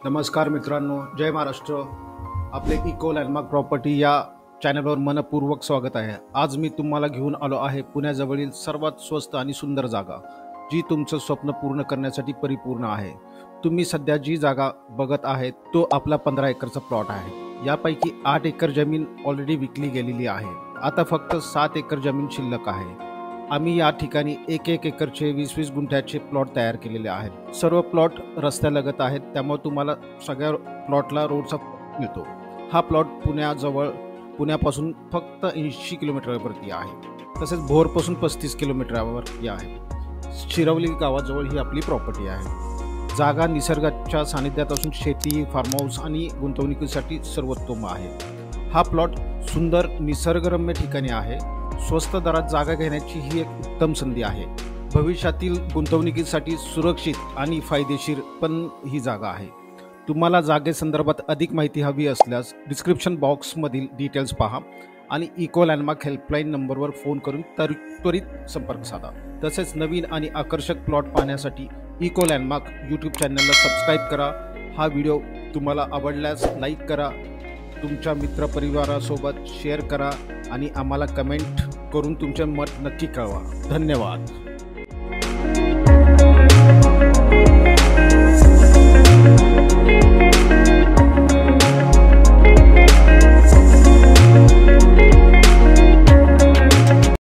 नमस्कार मित्रांनो, जय महाराष्ट्र. आपले इको लँडमार्क प्रॉपर्टी या चॅनलवर मनपूर्वक स्वागत आहे. आज मी तुम्हाला घेऊन आलो आहे पुण्याजवळील सर्वात स्वस्त आणि सुंदर जागा, जी तुमचं स्वप्न पूर्ण करण्यासाठी परिपूर्ण आहे. तुम्ही सध्या जी जागा बघत आहेत तो आपला 15 एकरचा प्लॉट आहे. यापैकी 8 एकर जमीन ऑलरेडी विकली गेलेली आहे. आता फक्त 7 एकर जमीन शिल्लक आहे. आम्ही या ठिकाणी 1-1 एकरचे 20-20 गुंठ्याचे प्लॉट तयार केलेले आहेत. सर्व प्लॉट रस्त्यालगत आहेत, त्यामुळे तुम्हाला सगळ्या प्लॉटला रोडचा मिळतो. हा प्लॉट पुण्यापासून फक्त 80 किलोमीटरवरती आहे. तसेच भोरपासून 35 किलोमीटरवरती आहे. शिरवली गावाजवळ ही आपली प्रॉपर्टी आहे. जागा निसर्गाच्या सानिध्यात असून शेती, फार्म हाऊस आणि गुंतवणुकीसाठी सर्वोत्तम आहे. हा प्लॉट सुंदर निसर्गरम्य ठिकाणी आहे. स्वस्त दरात जागा घेण्याची ही एक उत्तम संधी आहे. भविष्यातील गुंतवणुकीसाठी सुरक्षित आणि फायदेशीर पण ही जागा आहे. तुम्हाला जागेसंदर्भात अधिक माहिती हवी असल्यास डिस्क्रिप्शन बॉक्समधील डिटेल्स पहा आणि इको लँडमार्क हेल्पलाईन नंबरवर फोन करून त्वरित संपर्क साधा. तसेच नवीन आणि आकर्षक प्लॉट पाहण्यासाठी इको लँडमार्क यूट्यूब चॅनलला सबस्क्राईब करा. हा व्हिडिओ तुम्हाला आवडल्यास लाईक करा, तुमच्या मित्रपरिवारासोबत शेअर करा आणि आम्हाला कमेंट करून तुमचे मत नक्की कळवा. धन्यवाद.